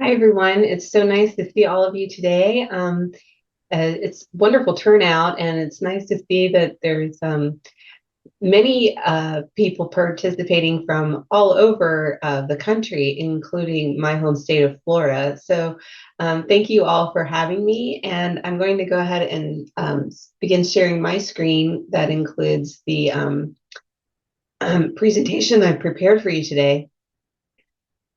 Hi, everyone. It's so nice to see all of you today. It's wonderful turnout, and it's nice to see that there's many people participating from all over the country, including my home state of Florida. So thank you all for having me, and I'm going to go ahead and begin sharing my screen that includes the presentation I've prepared for you today.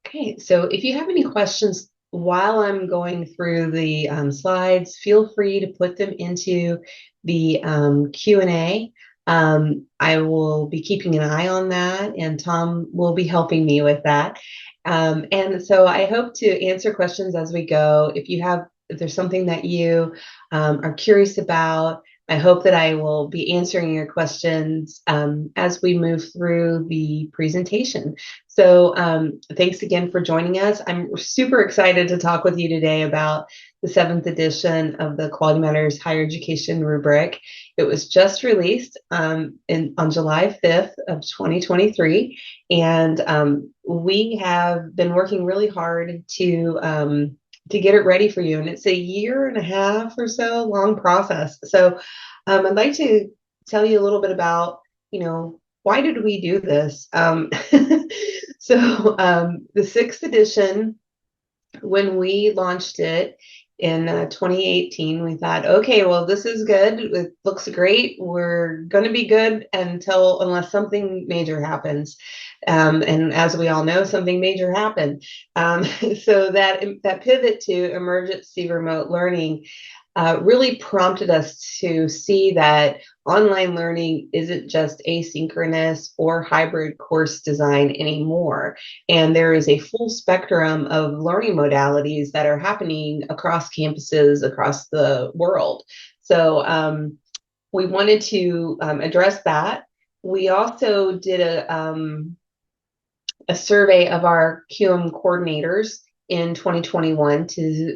Okay, so if you have any questions while I'm going through the slides, feel free to put them into the Q&A. I will be keeping an eye on that, and Tom will be helping me with that. And so I hope to answer questions as we go. If there's something that you are curious about, I hope that I will be answering your questions as we move through the presentation. So thanks again for joining us. I'm super excited to talk with you today about the 7th edition of the Quality Matters Higher Education Rubric. It was just released on July 5th of 2023, and we have been working really hard to get it ready for you. And it's a 1.5 years or so long process. So I'd like to tell you a little bit about, why did we do this? So the 6th edition, when we launched it in 2018, we thought, okay, well, this is good. It looks great. We're going to be good unless something major happens. And as we all know, something major happened. So that pivot to emergency remote learning really prompted us to see that online learning isn't just asynchronous or hybrid course design anymore. And there is a full spectrum of learning modalities that are happening across campuses across the world. So we wanted to address that. We also did a survey of our QM coordinators in 2021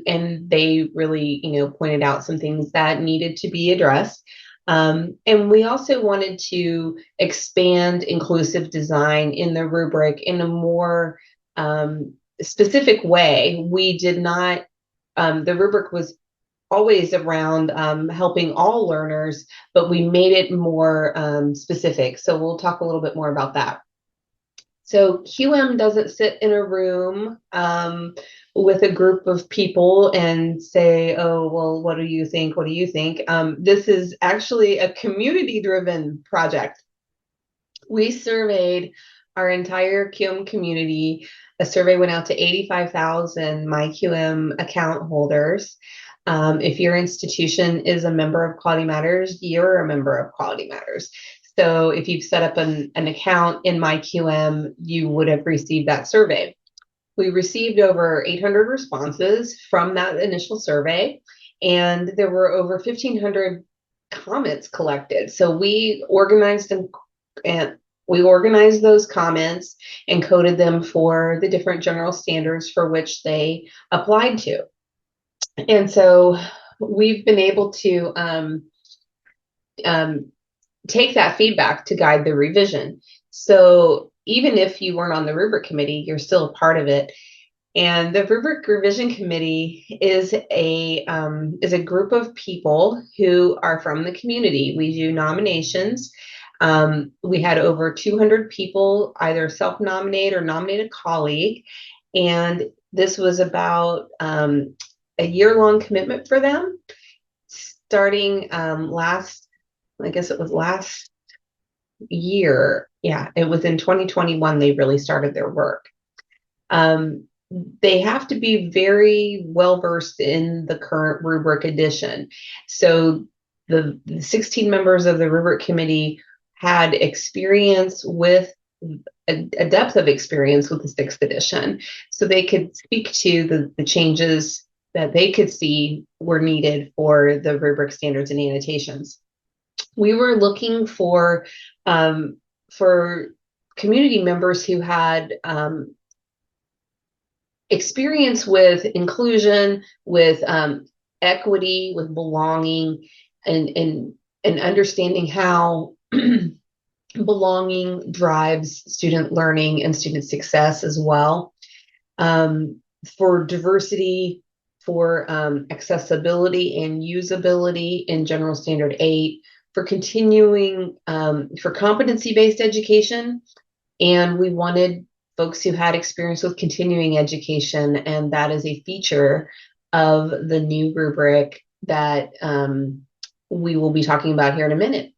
and they really, pointed out some things that needed to be addressed. And we also wanted to expand inclusive design in the rubric in a more specific way. We did not, the rubric was always around helping all learners, but we made it more specific. So we'll talk a little bit more about that. So QM doesn't sit in a room with a group of people and say, oh, well, what do you think? What do you think? This is actually a community-driven project. We surveyed our entire QM community. A survey went out to 85,000 MyQM account holders. If your institution is a member of Quality Matters, you're a member of Quality Matters. So if you've set up an account in MyQM, you would have received that survey. We received over 800 responses from that initial survey, and there were over 1,500 comments collected. So we organized them, and we organized those comments and coded them for the different general standards for which they applied to. And so we've been able to take that feedback to guide the revision. So even if you weren't on the rubric committee, you're still a part of it. And the rubric revision committee is a group of people who are from the community. We do nominations. We had over 200 people either self-nominate or nominate a colleague. And this was about a year-long commitment for them, starting last year. Yeah, it was in 2021 they really started their work. They have to be very well versed in the current rubric edition. So the 16 members of the rubric committee had experience with a depth of experience with the 6th edition. So they could speak to the changes that they could see were needed for the rubric standards and annotations. We were looking for community members who had experience with inclusion, with equity, with belonging, and understanding how belonging drives student learning and student success as well. for diversity, for accessibility and usability in General Standard 8, for continuing, for competency-based education, and we wanted folks who had experience with continuing education, and that is a feature of the new rubric that we will be talking about here in a minute.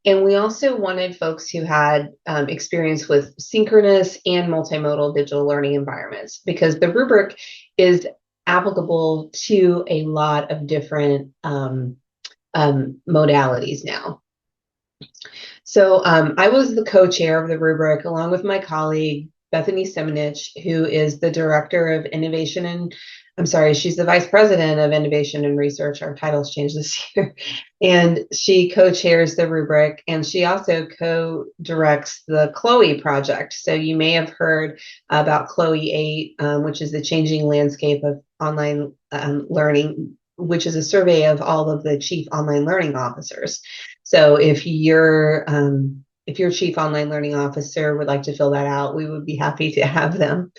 And we also wanted folks who had experience with synchronous and multimodal digital learning environments, because the rubric is applicable to a lot of different modalities now. So I was the co-chair of the rubric along with my colleague, Bethany Semenich, who is the director of innovation and, I'm sorry, she's the vice president of innovation and research. Our titles changed this year. And she co-chairs the rubric, and she also co-directs the Chloe project. So you may have heard about Chloe 8, which is the changing landscape of online learning, which is a survey of all of the chief online learning officers. So if your chief online learning officer would like to fill that out, we would be happy to have them.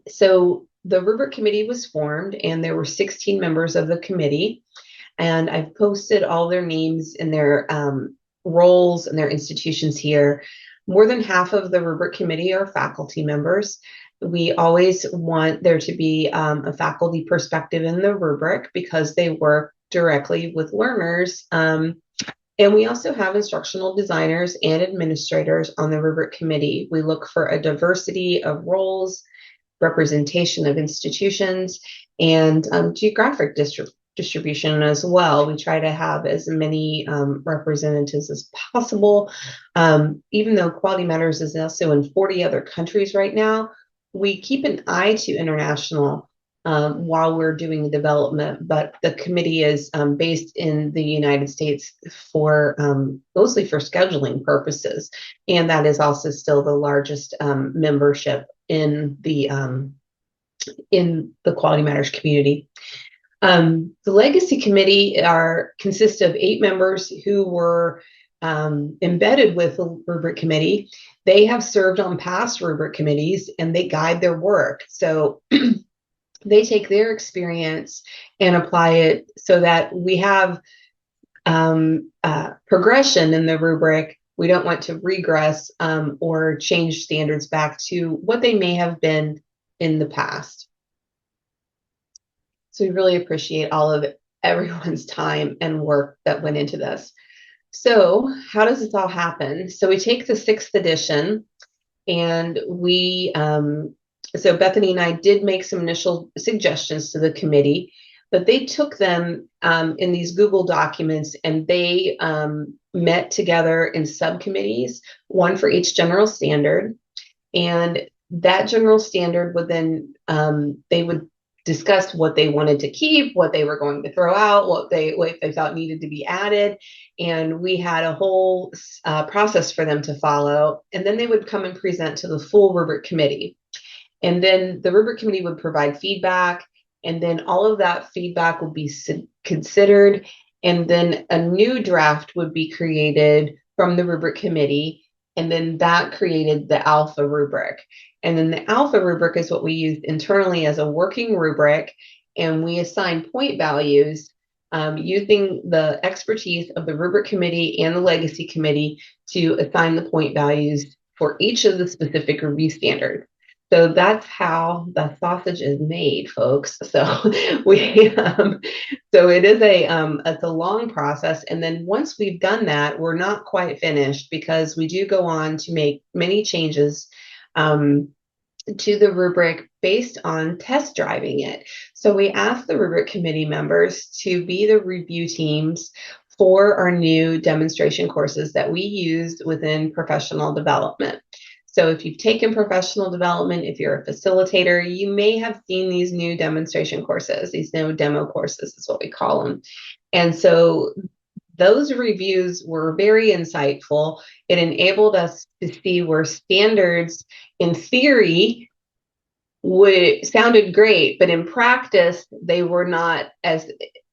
So the rubric committee was formed, and there were 16 members of the committee, and I've posted all their names and their roles and their institutions here. More than half of the rubric committee are faculty members. We always want there to be a faculty perspective in the rubric because they work directly with learners. And we also have instructional designers and administrators on the rubric committee. We look for a diversity of roles, representation of institutions, and geographic distribution as well. We try to have as many representatives as possible. Even though Quality Matters is also in 40 other countries right now, we keep an eye to international while we're doing the development, but the committee is based in the United States for mostly for scheduling purposes, and that is also still the largest membership in the Quality Matters community. The Legacy Committee consists of 8 members who were embedded with the Rubric Committee. They have served on past Rubric committees, and they guide their work. So they take their experience and apply it so that we have progression in the rubric. We don't want to regress or change standards back to what they may have been in the past. So we really appreciate all of everyone's time and work that went into this. So how does this all happen? So we take the 6th edition, and we, so Bethany and I did make some initial suggestions to the committee, but they took them in these Google documents, and they met together in subcommittees, one for each general standard. And that general standard would then, they would discuss what they wanted to keep, what they were going to throw out, what they thought needed to be added. And we had a whole process for them to follow. And then they would come and present to the full rubric committee. And then the rubric committee would provide feedback, and then all of that feedback would be considered, and then a new draft would be created from the rubric committee, and then that created the alpha rubric. And then the alpha rubric is what we use internally as a working rubric, and we assign point values using the expertise of the rubric committee and the legacy committee to assign the point values for each of the specific review standards. So that's how the sausage is made, folks. So we, so it is it's a long process. And then once we've done that, we're not quite finished, because we do go on to make many changes to the rubric based on test driving it. So we asked the rubric committee members to be the review teams for our new demonstration courses that we use within professional development. So if you've taken professional development, if you're a facilitator, you may have seen these new demonstration courses, these new demo courses is what we call them. And so those reviews were very insightful. It enabled us to see where standards in theory sounded great, but in practice, they were not as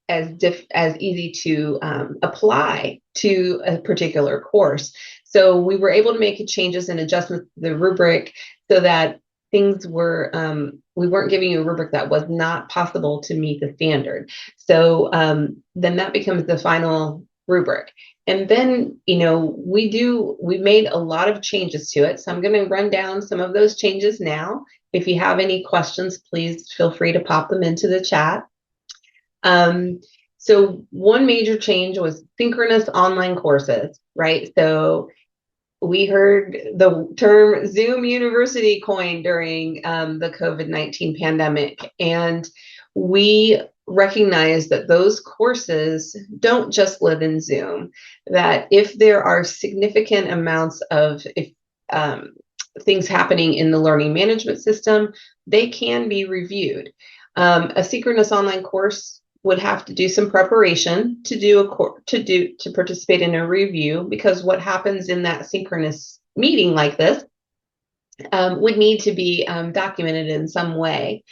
easy to apply to a particular course. So we were able to make changes and adjustments to the rubric so that things were, we weren't giving you a rubric that was not possible to meet the standard. So then that becomes the final rubric. And then, we made a lot of changes to it. So I'm going to run down some of those changes now. If you have any questions, please feel free to pop them into the chat. So one major change was synchronous online courses, right? So we heard the term Zoom University coined during the COVID-19 pandemic, and we recognize that those courses don't just live in Zoom, that if there are significant amounts of things happening in the learning management system, they can be reviewed. A synchronous online course would have to do some preparation to participate in a review, because what happens in that synchronous meeting like this would need to be documented in some way,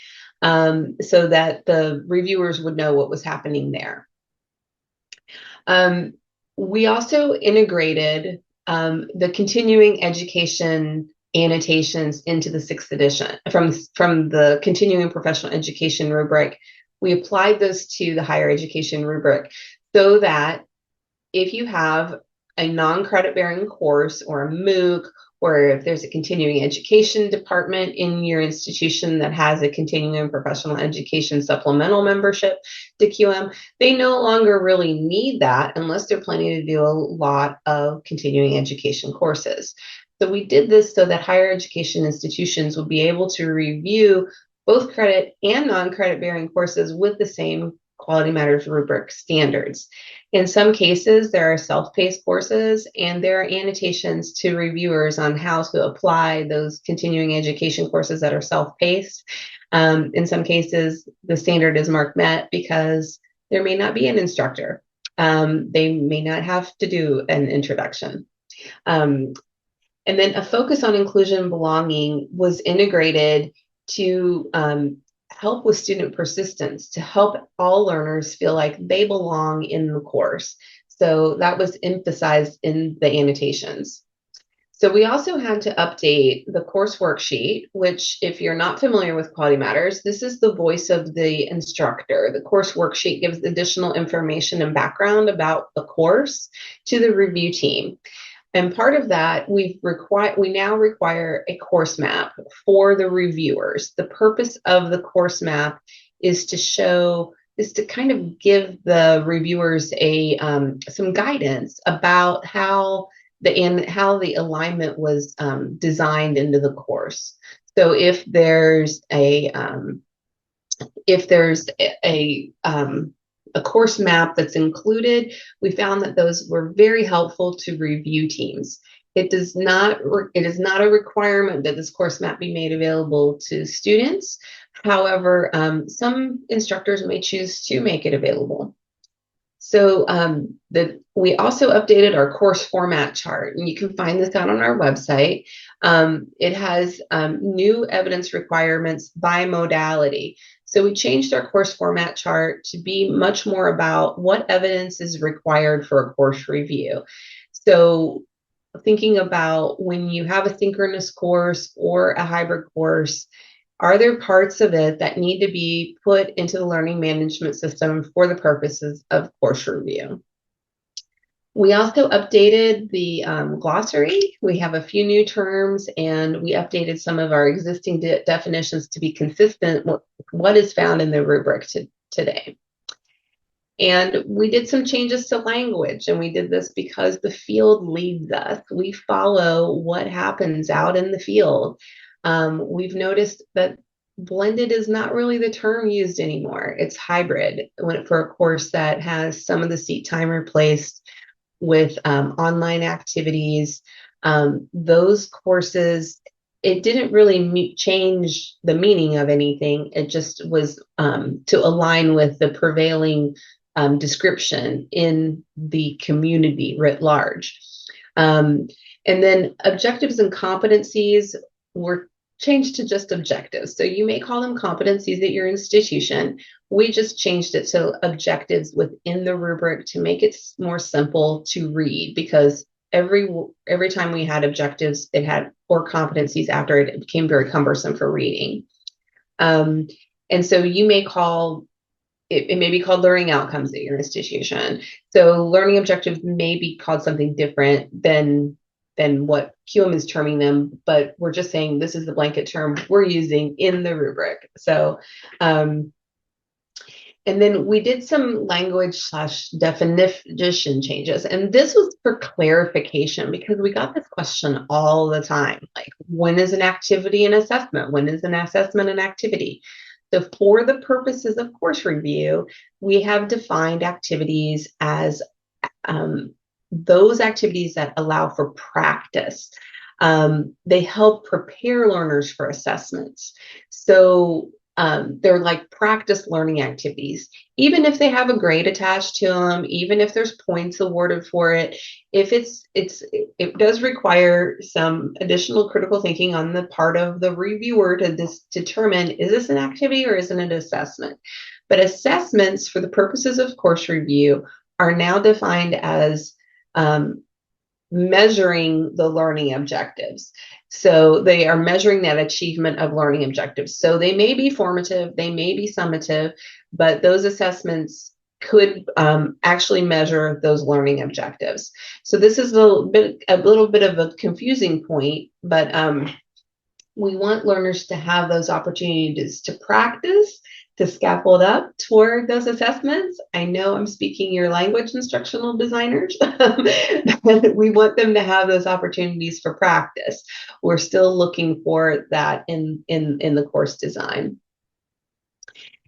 so that the reviewers would know what was happening there. We also integrated the continuing education annotations into the 6th edition from the continuing professional education rubric. We applied those to the higher education rubric, so that if you have a non-credit bearing course or a MOOC, or if there's a continuing education department in your institution that has a continuing professional education supplemental membership to QM, they no longer really need that unless they're planning to do a lot of continuing education courses. So we did this so that higher education institutions will be able to review both credit and non-credit bearing courses with the same Quality Matters rubric standards. In some cases, there are self-paced courses, and there are annotations to reviewers on how to apply those continuing education courses that are self-paced. In some cases, the standard is marked met because there may not be an instructor. They may not have to do an introduction. And then a focus on inclusion and belonging was integrated to help with student persistence, to help all learners feel like they belong in the course. So that was emphasized in the annotations. So we also had to update the course worksheet, which, if you're not familiar with Quality Matters, this is the voice of the instructor. The course worksheet gives additional information and background about the course to the review team. And part of that, we now require a course map for the reviewers. The purpose of the course map is to kind of give the reviewers some guidance about how the alignment was designed into the course. So if there's a course map that's included, we found that those were very helpful to review teams. It is not a requirement that this course map be made available to students. However, some instructors may choose to make it available. So we also updated our course format chart, and you can find this out on our website. It has new evidence requirements by modality. So we changed our course format chart to be much more about what evidence is required for a course review. So thinking about when you have a synchronous course or a hybrid course, are there parts of it that need to be put into the learning management system for the purposes of course review? We also updated the glossary. We have a few new terms, and we updated some of our existing definitions to be consistent with what is found in the rubric today. And we did some changes to language, and we did this because the field leads us. We follow what happens out in the field. We've noticed that blended is not really the term used anymore. It's hybrid for a course that has some of the seat time replaced with online activities. Those courses, it didn't really change the meaning of anything. It just was to align with the prevailing description in the community writ large. And then objectives and competencies were changed to just objectives. So you may call them competencies at your institution. We just changed it to objectives within the rubric to make it more simple to read, because every time we had objectives, it had or competencies after it, it became very cumbersome for reading. And so you may call it may be called learning outcomes at your institution. So learning objectives may be called something different than what QM is terming them, but we're just saying this is the blanket term we're using in the rubric. So, and then we did some language / definition changes. And this was for clarification because we got this question all the time. Like, when is an activity an assessment? When is an assessment an activity? So for the purposes of course review, we have defined activities as those activities that allow for practice. They help prepare learners for assessments. So they're like practice learning activities. Even if they have a grade attached to them, even if there's points awarded for it, if it does require some additional critical thinking on the part of the reviewer to determine, is this an activity or isn't it an assessment? But assessments for the purposes of course review are now defined as measuring the learning objectives. So they are measuring that achievement of learning objectives. So they may be formative, they may be summative, but those assessments could actually measure those learning objectives. So this is a little bit of a confusing point, but we want learners to have those opportunities to practice, to scaffold up toward those assessments. I know I'm speaking your language, instructional designers. We want them to have those opportunities for practice. We're still looking for that in the course design.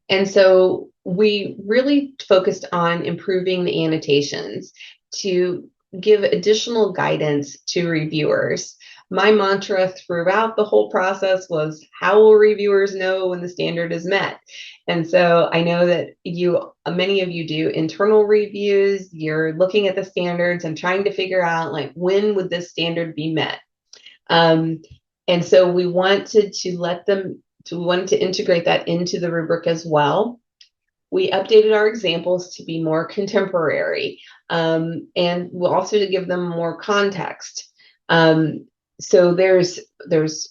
And so we really focused on improving the annotations to give additional guidance to reviewers. My mantra throughout the whole process was, how will reviewers know when the standard is met? And so I know that many of you do internal reviews, you're looking at the standards and trying to figure out, like, when would this standard be met? And so we wanted to integrate that into the rubric as well. We updated our examples to be more contemporary, and we'll also to give them more context. So there's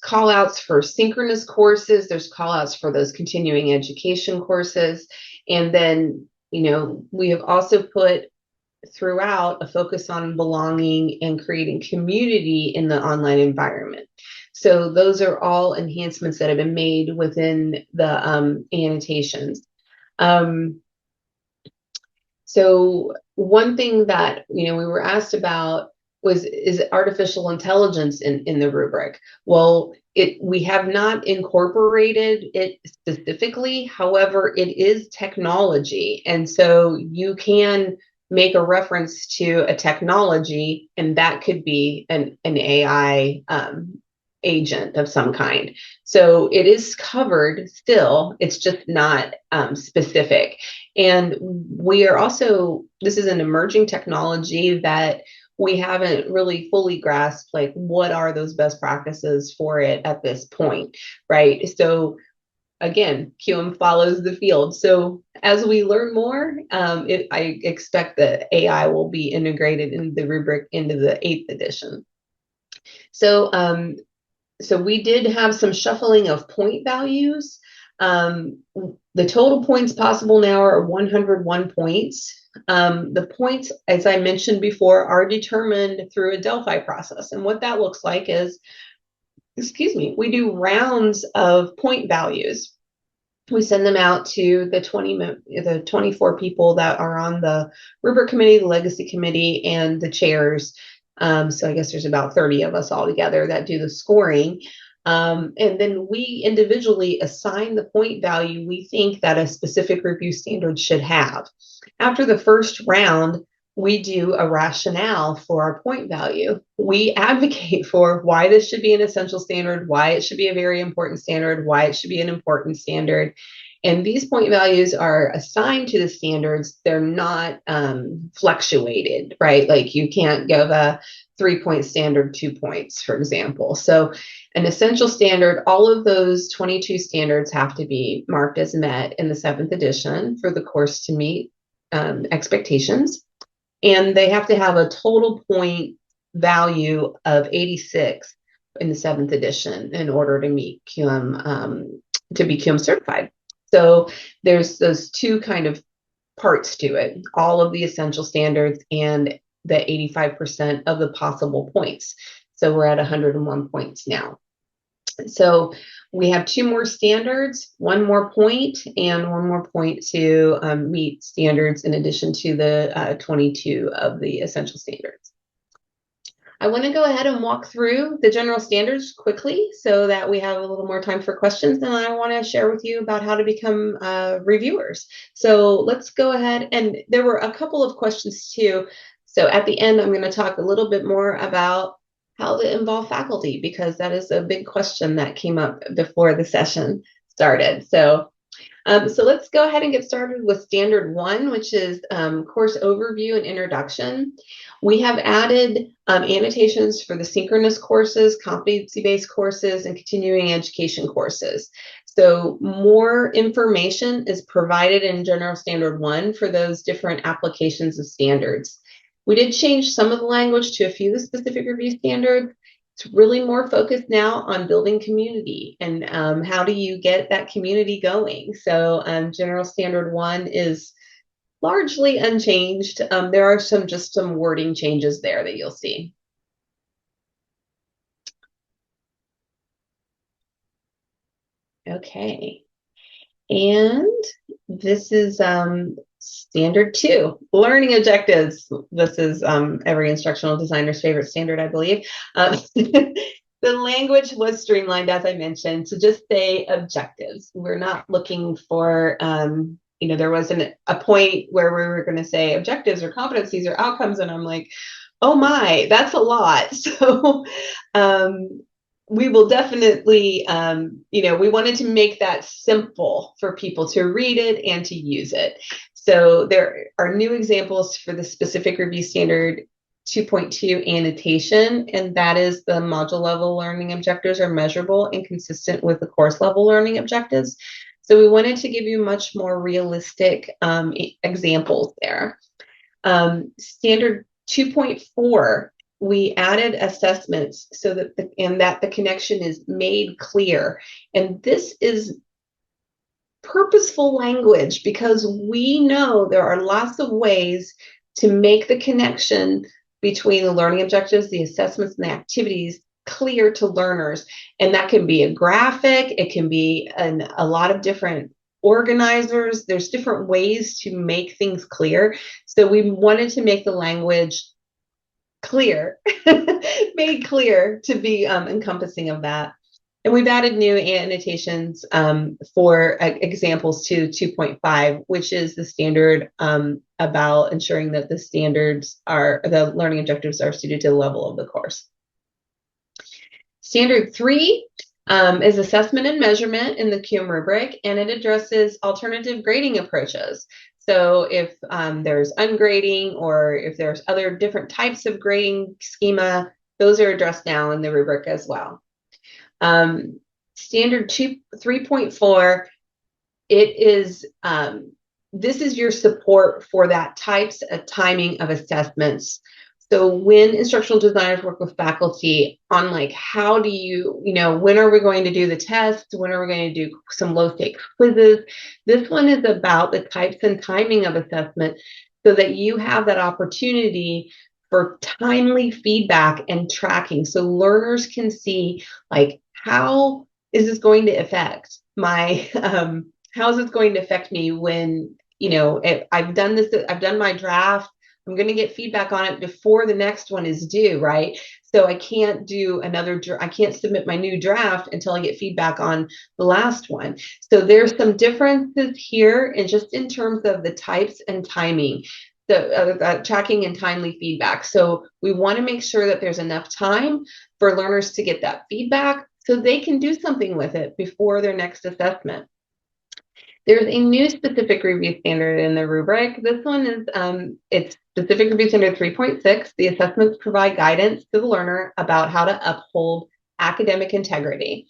call outs for synchronous courses, there's call outs for those continuing education courses. And then, we have also put throughout a focus on belonging and creating community in the online environment. So those are all enhancements that have been made within the annotations. So one thing that we were asked about is artificial intelligence in the rubric. Well, we have not incorporated it specifically. However, it is technology, and so you can make a reference to a technology, and that could be an AI agent of some kind. So it is covered still, it's just not specific. And we are also, this is an emerging technology that we haven't really fully grasped, like, what are those best practices for it at this point, right? So again, QM follows the field. So as we learn more, I expect that AI will be integrated in the rubric into the 8th edition. So we did have some shuffling of point values. The total points possible now are 101 points. The points, as I mentioned before, are determined through a Delphi process. And what that looks like is, we do rounds of point values. We send them out to the 24 people that are on the rubric committee, the legacy committee, and the chairs. So I guess there's about 30 of us all together that do the scoring. And then we individually assign the point value we think that a specific review standard should have. After the first round, we do a rationale for our point value. We advocate for why this should be an essential standard, why it should be a very important standard, why it should be an important standard. And these point values are assigned to the standards. They're not fluctuated, right? Like, you can't give a 3-point standard 2 points, for example. So an essential standard, all of those 22 standards have to be marked as met in the 7th edition for the course to meet expectations. And they have to have a total point value of 86 in the 7th edition in order to meet QM, to be QM certified. So there's those two kind of parts to it, all of the essential standards and the 85% of the possible points. So we're at 101 points now. So we have 2 more standards, 1 more point, and 1 more point to meet standards in addition to the 22 of the essential standards. I want to go ahead and walk through the general standards quickly so that we have a little more time for questions. And I want to share with you about how to become reviewers. So let's go ahead. And there were a couple of questions too. So at the end, I'm going to talk a little bit more about how to involve faculty, because that is a big question that came up before the session started. So let's go ahead and get started with standard 1, which is course overview and introduction. We have added annotations for the synchronous courses, competency-based courses, and continuing education courses. So more information is provided in General Standard 1 for those different applications of standards. We did change some of the language to a few of the specific review standards. It's really more focused now on building community and how do you get that community going. So General Standard 1 is largely unchanged. There are just some wording changes there that you'll see. Okay, and this is standard 2, learning objectives. This is every instructional designer's favorite standard, I believe. The language was streamlined, as I mentioned, to just say objectives. We're not looking for, there wasn't a point where we were going to say objectives or competencies or outcomes, and I'm like, oh my, that's a lot. So we will definitely, we wanted to make that simple for people to read it and to use it. So there are new examples for the specific review standard 2.2 annotation, and that is the module level learning objectives are measurable and consistent with the course level learning objectives. So we wanted to give you much more realistic examples there. Standard 2.4, we added assessments so that the connection is made clear. And this is purposeful language because we know there are lots of ways to make the connection between the learning objectives, the assessments, and the activities clear to learners. And that can be a graphic, it can be a lot of different organizers. There's different ways to make things clear. So we wanted to make the language clear, made clear to be encompassing of that. And we've added new annotations for examples to 2.5, which is the standard about ensuring that the learning objectives are suited to the level of the course. Standard 3 is assessment and measurement in the QM rubric, and it addresses alternative grading approaches. So if there's ungrading or if there's other different types of grading schema, those are addressed now in the rubric as well. Standard 3.4, it is, this is your support for that types of timing of assessments. So when instructional designers work with faculty on like, how do you, when are we going to do the test? When are we going to do some low stakes quizzes? This one is about the types and timing of assessment so that you have that opportunity for timely feedback and tracking. So learners can see like, how is this going to affect my, how is this going to affect me when, if I've done this, I've done my draft, I'm going to get feedback on it before the next one is due, right? So I can't do I can't submit my new draft until I get feedback on the last one. So there's some differences here and just in terms of the types and timing, the tracking and timely feedback. So we want to make sure that there's enough time for learners to get that feedback so they can do something with it before their next assessment. There's a new specific review standard in the rubric. This one is, it's specific review standard 3.6. The assessments provide guidance to the learner about how to uphold academic integrity.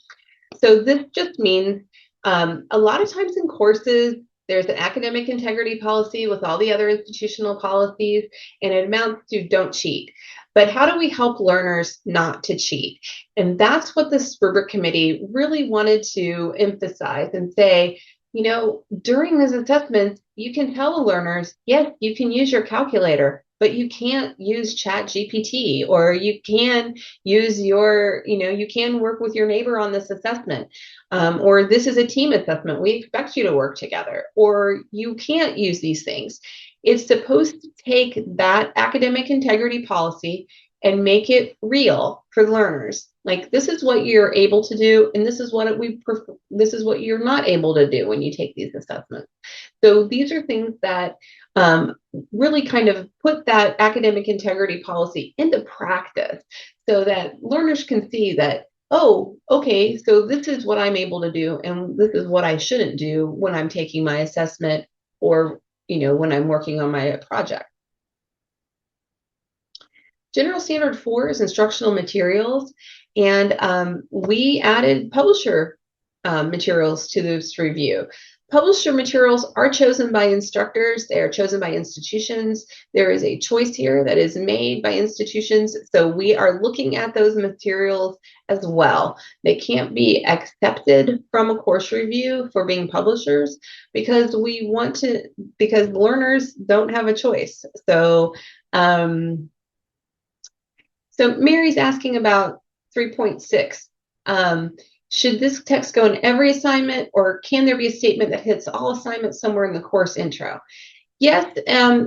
So this just means a lot of times in courses, there's an academic integrity policy with all the other institutional policies, and it amounts to don't cheat. but how do we help learners not to cheat? And that's what this rubric committee really wanted to emphasize and say, you know, during this assessment, you can tell the learners, yes, you can use your calculator, but you can't use Chat GPT, or you can use your, you know, you can work with your neighbor on this assessment, or this is a team assessment. We expect you to work together, or you can't use these things. It's supposed to take that academic integrity policy and make it real for learners. Like, this is what you're able to do, and this is what this is what you're not able to do when you take these assessments. So these are things that really kind of put that academic integrity policy into practice, so that learners can see that, oh, okay, so this is what I'm able to do, and this is what I shouldn't do when I'm taking my assessment, or, you know, when I'm working on my project. General Standard 4 is instructional materials, and we added publisher materials to this review. Publisher materials are chosen by instructors. They are chosen by institutions. There is a choice here that is made by institutions, so we are looking at those materials as well. They can't be accepted from a course review for being publishers, because we want to, because learners don't have a choice. So so Mary's asking about 3.6. Should this text go in every assignment, or can there be a statement that hits all assignments somewhere in the course intro? Yes,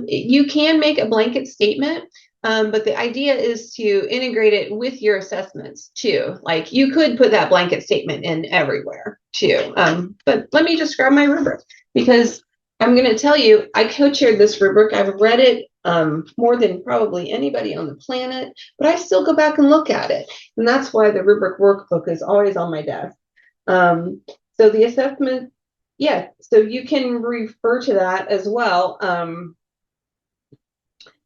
you can make a blanket statement, but the idea is to integrate it with your assessments too. Like, you could put that blanket statement in everywhere too. But let me just grab my rubric, because I'm going to tell you, I co-chaired this rubric. I've read it more than probably anybody on the planet, but I still go back and look at it. And that's why the rubric workbook is always on my desk. So the assessment, yeah, so you can refer to that as well.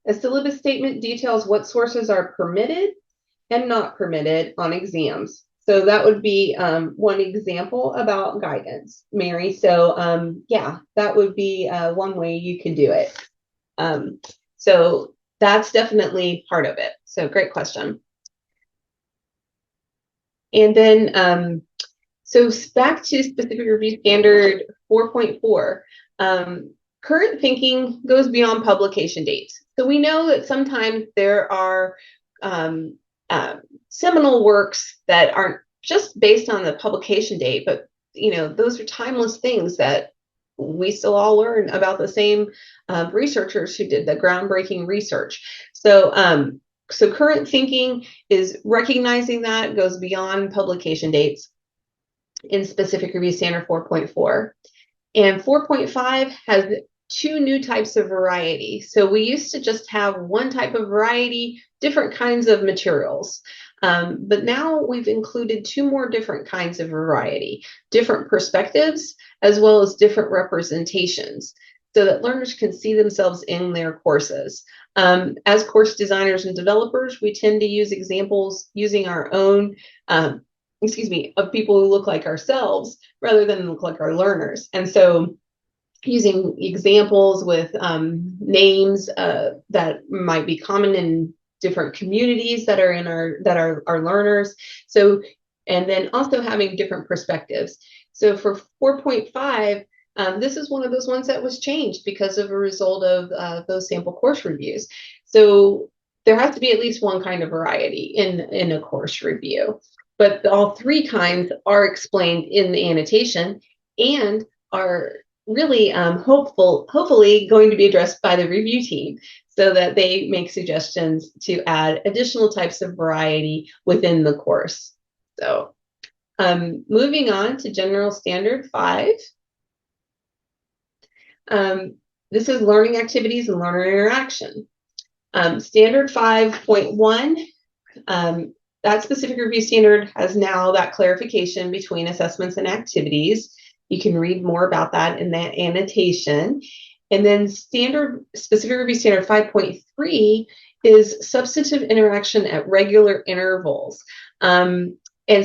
A syllabus statement details what sources are permitted and not permitted on exams. So that would be one example about guidance, Mary. So yeah, that would be one way you could do it. So that's definitely part of it. So great question. And then, so back to specific review standard 4.4. Current thinking goes beyond publication dates. So we know that sometimes there are seminal works that aren't just based on the publication date, but, you know, those are timeless things that we still all learn about the same researchers who did the groundbreaking research. So so current thinking is recognizing that goes beyond publication dates in specific review standard 4.4. And 4.5 has two new types of variety. So we used to just have one type of variety, different kinds of materials. But now we've included two more different kinds of variety, different perspectives, as well as different representations, so that learners can see themselves in their courses. As course designers and developers, we tend to use examples using our own, of people who look like ourselves rather than look like our learners. And so using examples with names that might be common in different communities that are in our learners. So, and then also having different perspectives. So for 4.5, this is one of those ones that was changed because of a result of those sample course reviews. So there has to be at least one kind of variety in a course review, but all three kinds are explained in the annotation and are really hopefully going to be addressed by the review team, so that they make suggestions to add additional types of variety within the course. So moving on to General Standard 5. This is learning activities and learner interaction. Standard 5.1, that specific review standard has now that clarification between assessments and activities. You can read more about that in that annotation. And then specific review standard 5.3 is substantive interaction at regular intervals. And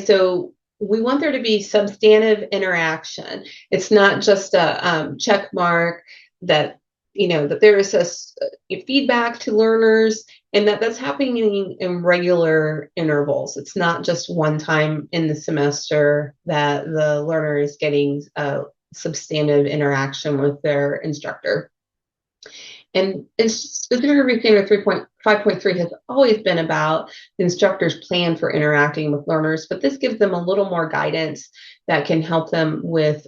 so we want there to be substantive interaction. It's not just a check mark that, you know, that there is a feedback to learners And that's happening in regular intervals. It's not just one time in the semester that the learner is getting a substantive interaction with their instructor. And specific review standard 5.3 has always been about the instructor's plan for interacting with learners, but this gives them a little more guidance that can help them with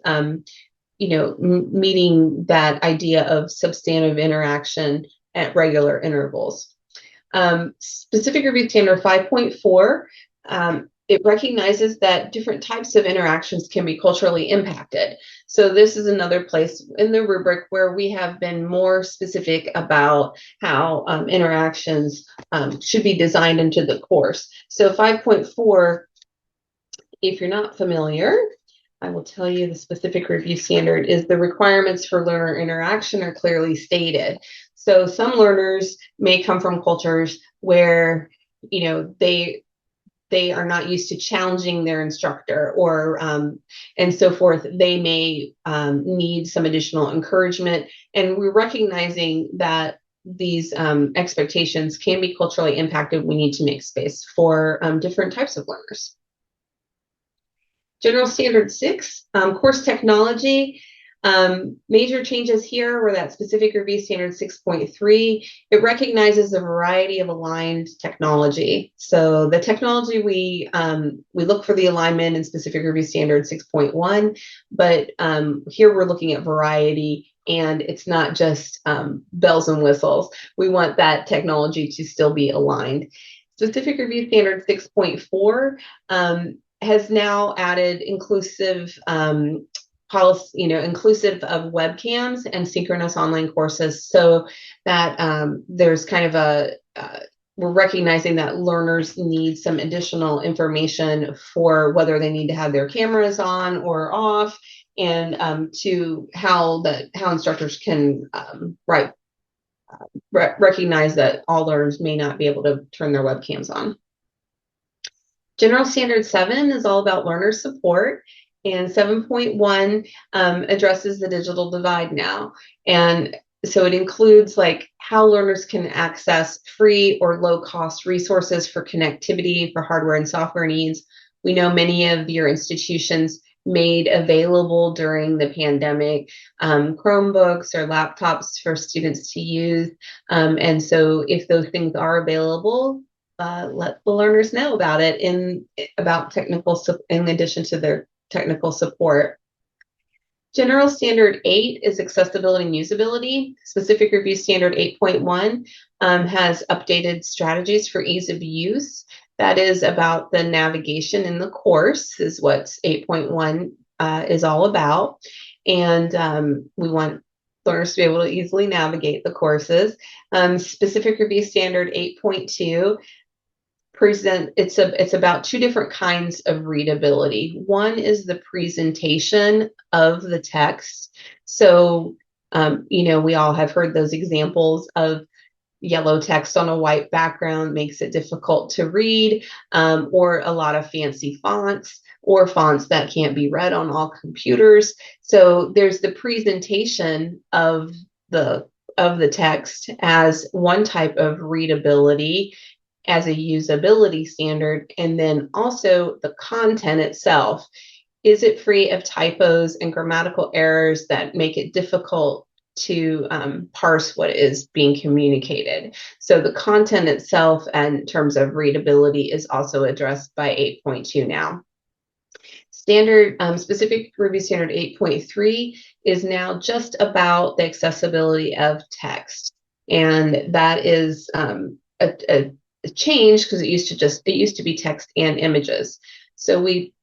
meeting that idea of substantive interaction at regular intervals. Specific review standard 5.4, it recognizes that different types of interactions can be culturally impacted. So this is another place in the rubric where we have been more specific about how interactions should be designed into the course. So 5.4, if you're not familiar, I will tell you the specific review standard is the requirements for learner interaction are clearly stated. So some learners may come from cultures where, they are not used to challenging their instructor or and so forth. They may need some additional encouragement. And we're recognizing that these expectations can be culturally impacted. We need to make space for different types of learners. General Standard 6, course technology. Major changes here were that specific review standard 6.3. It recognizes a variety of aligned technology. So the technology we look for the alignment in specific review standard 6.1, but here we're looking at variety, and it's not just bells and whistles. We want that technology to still be aligned. Specific review standard 6.4 has now added inclusive policy, inclusive of webcams and synchronous online courses, so that there's kind of we're recognizing that learners need some additional information for whether they need to have their cameras on or off, and to how instructors can recognize that all learners may not be able to turn their webcams on. General Standard 7 is all about learner support, and 7.1 addresses the digital divide now. And so it includes like how learners can access free or low-cost resources for connectivity for hardware and software needs. We know many of your institutions made available during the pandemic Chromebooks or laptops for students to use. And so if those things are available, let the learners know about it in addition to their technical support. General Standard 8 is accessibility and usability. Specific Review Standard 8.1 has updated strategies for ease of use. That is about the navigation in the course, is what 8.1 is all about. And we want learners to be able to easily navigate the courses. Specific Review Standard 8.2 it's about two different kinds of readability. One is the presentation of the text. So, we all have heard those examples of yellow text on a white background makes it difficult to read, or a lot of fancy fonts, or fonts that can't be read on all computers. So there's the presentation of the text as one type of readability, as a usability standard, and then also the content itself. Is it free of typos and grammatical errors that make it difficult to parse what is being communicated? So the content itself, and in terms of readability, is also addressed by 8.2 now. Specific Review Standard 8.3 is now just about the accessibility of text, and that is a change, because it used to be text and images. So we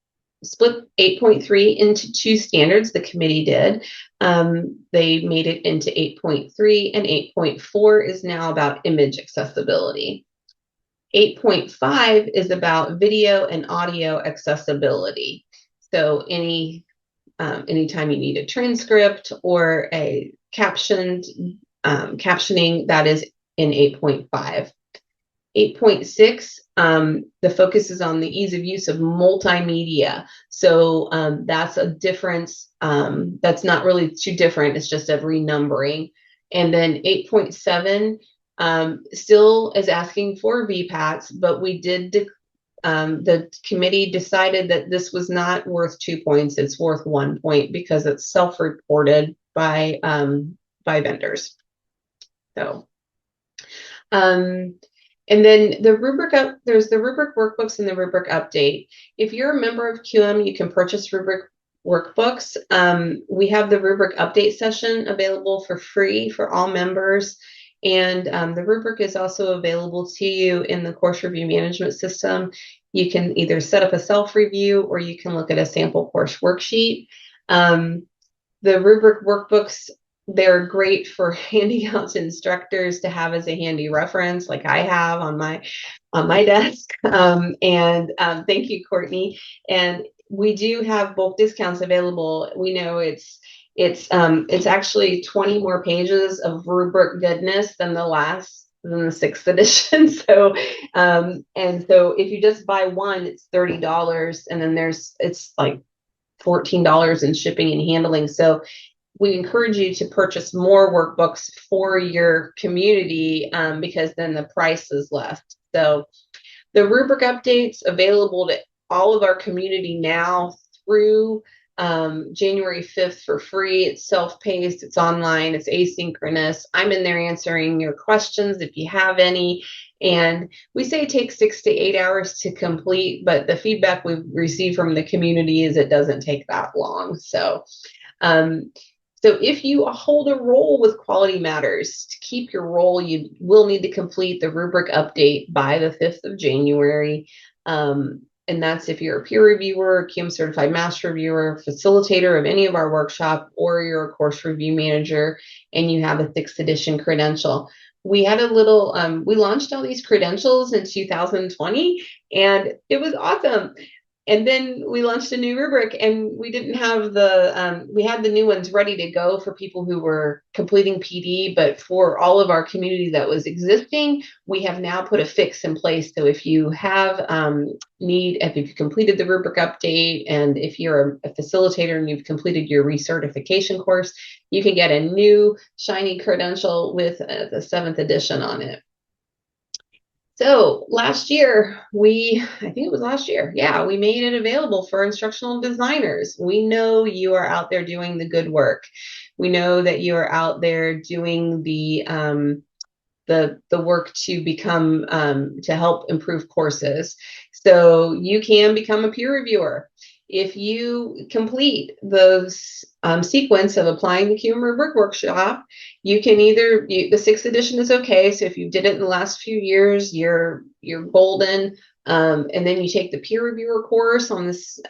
split 8.3 into two standards. The committee did. They made it into 8.3, and 8.4 is now about image accessibility. 8.5 is about video and audio accessibility. So anytime you need a transcript or a captioning, that is in 8.5. 8.6, the focus is on the ease of use of multimedia. So that's a difference. That's not really too different. It's just a renumbering. And then 8.7 still is asking for VPATs, but we did the committee decided that this was not worth 2 points, it's worth 1 point because it's self-reported by vendors. So and then the rubric there's the rubric workbooks and the rubric update. If you're a member of QM, you can purchase rubric workbooks. We have the rubric update session available for free for all members. And the rubric is also available to you in the course review management system. You can either set up a self-review or you can look at a sample course worksheet. The rubric workbooks, they're great for handing out to instructors to have as a handy reference, like I have on my desk. Thank you, Courtney. And we do have both discounts available. We know it's actually 20 more pages of rubric goodness than the 6th edition. So if you just buy one, it's $30, and then it's like $14 in shipping and handling. So we encourage you to purchase more workbooks for your community because then the price is left. So the rubric updates available to all of our community now through January 5th for free. It's self-paced, it's online, it's asynchronous. I'm in there answering your questions if you have any. And we say it takes 6 to 8 hours to complete, but the feedback we've received from the community is it doesn't take that long. So if you hold a role with Quality Matters, to keep your role, you will need to complete the rubric update by the 5th of January. And that's if you're a peer reviewer, QM certified master reviewer, facilitator of any of our workshop, or you're a course review manager and you have a 6th edition credential. We had a little, we launched all these credentials in 2020 and it was awesome. And then we launched a new rubric and we didn't have we had the new ones ready to go for people who were completing PD, but for all of our community that was existing, we have now put a fix in place. So if you have if you've completed the rubric update and if you're a facilitator and you've completed your recertification course, you can get a new shiny credential with the 7th edition on it. So last year, I think it was last year, yeah, we made it available for instructional designers. We know you are out there doing the good work. We know that you are out there doing the work to become to help improve courses. So you can become a peer reviewer. If you complete those sequence of applying the QM rubric workshop, you can either, the 6th edition is okay. So if you did it in the last few years, you're golden. And then you take the peer reviewer course on this,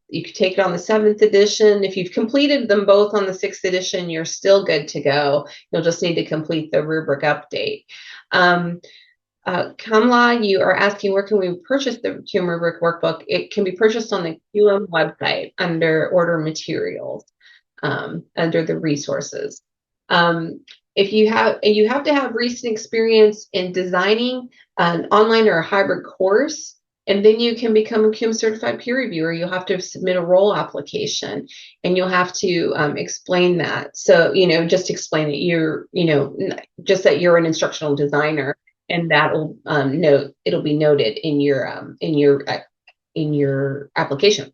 you could take it on the 7th edition. If you've completed them both on the 6th edition, you're still good to go. You'll just need to complete the rubric update. Kamla, you are asking where can we purchase the QM rubric workbook? It can be purchased on the QM website under order materials, under the resources. If you have to have recent experience in designing an online or a hybrid course, and then you can become a QM certified peer reviewer. You'll have to submit a role application and you'll have to explain that. So, just explain that you're, just that you're an instructional designer, and that'll it'll be noted in your application.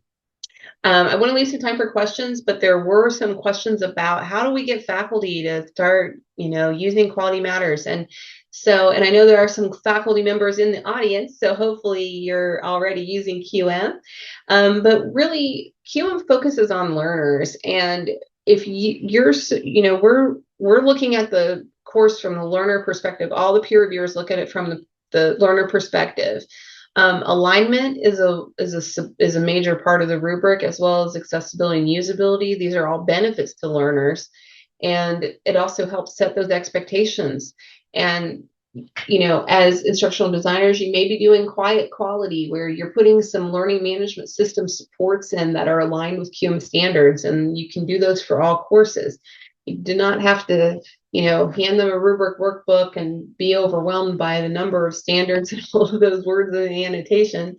I want to leave some time for questions, but there were some questions about how do we get faculty to start, using Quality Matters. And I know there are some faculty members in the audience, so hopefully you're already using QM. But really, QM focuses on learners. And if we're looking at the course from the learner perspective. All the peer reviewers look at it from the learner perspective. Alignment is a major part of the rubric, as well as accessibility and usability. These are all benefits to learners, and it also helps set those expectations. And as instructional designers, you may be doing quiet quality, where you're putting some learning management system supports in that are aligned with QM standards, and you can do those for all courses. You do not have to, hand them a rubric workbook and be overwhelmed by the number of standards and all of those words in the annotation,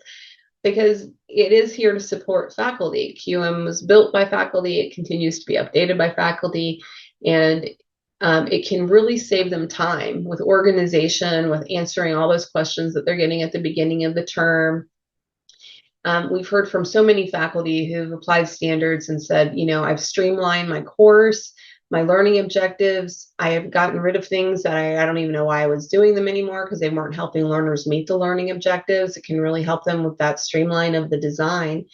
because it is here to support faculty. QM was built by faculty. It continues to be updated by faculty. And it can really save them time with organization, with answering all those questions that they're getting at the beginning of the term. We've heard from so many faculty who've applied standards and said, I've streamlined my course, my learning objectives. I have gotten rid of things that I don't even know why I was doing them anymore because they weren't helping learners meet the learning objectives. It can really help them with that streamline of the design.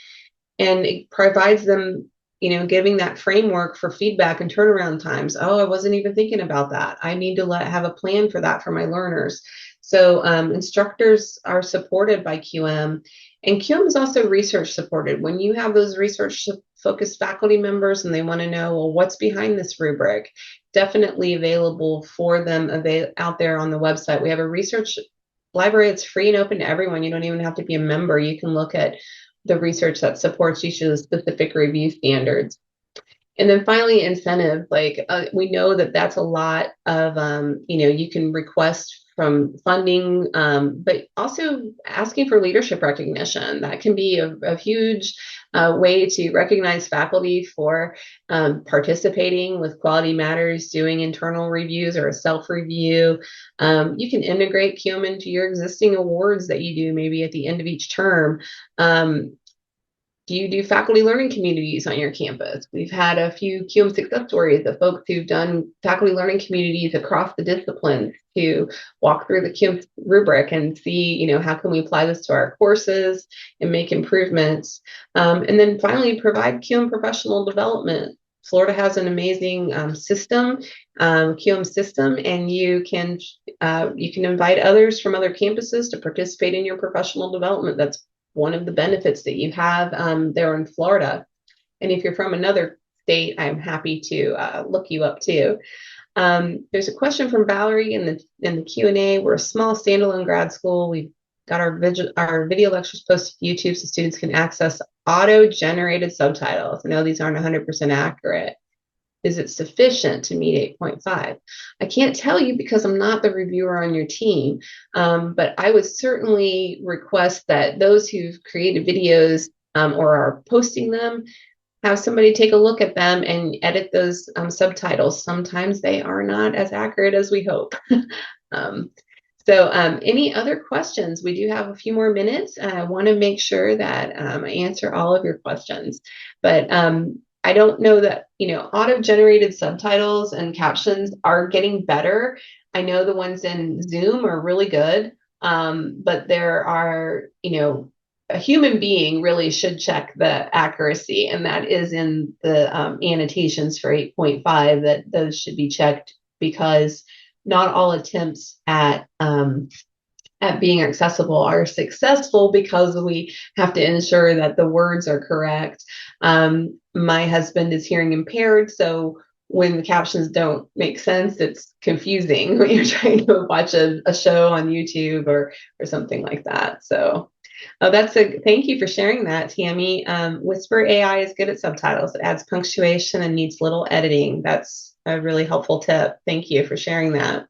And it provides them, giving that framework for feedback and turnaround times. Oh, I wasn't even thinking about that. I need to have a plan for that for my learners. So instructors are supported by QM, and QM is also research supported. When you have those research focused faculty members and they want to know, well, what's behind this rubric, definitely available for them out there on the website. We have a research library. It's free and open to everyone. You don't even have to be a member. You can look at the research that supports each of the specific review standards. And then finally, incentive, we know that that's a lot of, you can request from funding, but also asking for leadership recognition. That can be a huge way to recognize faculty for participating with Quality Matters, doing internal reviews or a self-review. You can integrate QM into your existing awards that you do maybe at the end of each term. Do you do faculty learning communities on your campus? We've had a few QM success stories of folks who've done faculty learning communities across the disciplines to walk through the QM rubric and see, how can we apply this to our courses and make improvements. And then finally, provide QM professional development. Florida has an amazing system, QM system, and you can invite others from other campuses to participate in your professional development. That's one of the benefits that you have there in Florida. And if you're from another state, I'm happy to look you up too. There's a question from Valerie in the Q&A. We're a small standalone grad school. We've got our video lectures posted to YouTube so students can access auto-generated subtitles. I know these aren't 100% accurate. Is it sufficient to meet 8.5? I can't tell you because I'm not the reviewer on your team, but I would certainly request that those who've created videos or are posting them, have somebody take a look at them and edit those subtitles. Sometimes they are not as accurate as we hope. Any other questions? We do have a few more minutes. I want to make sure that I answer all of your questions, but I don't know that, auto-generated subtitles and captions are getting better. I know the ones in Zoom are really good, but there are, a human being really should check the accuracy, and that is in the annotations for 8.5, that those should be checked because not all attempts at being accessible are successful because we have to ensure that the words are correct. My husband is hearing impaired, so when the captions don't make sense, it's confusing when you're trying to watch a show on YouTube or something like that. So thank you for sharing that, Tammy. Whisper AI is good at subtitles. It adds punctuation and needs little editing. That's a really helpful tip. Thank you for sharing that.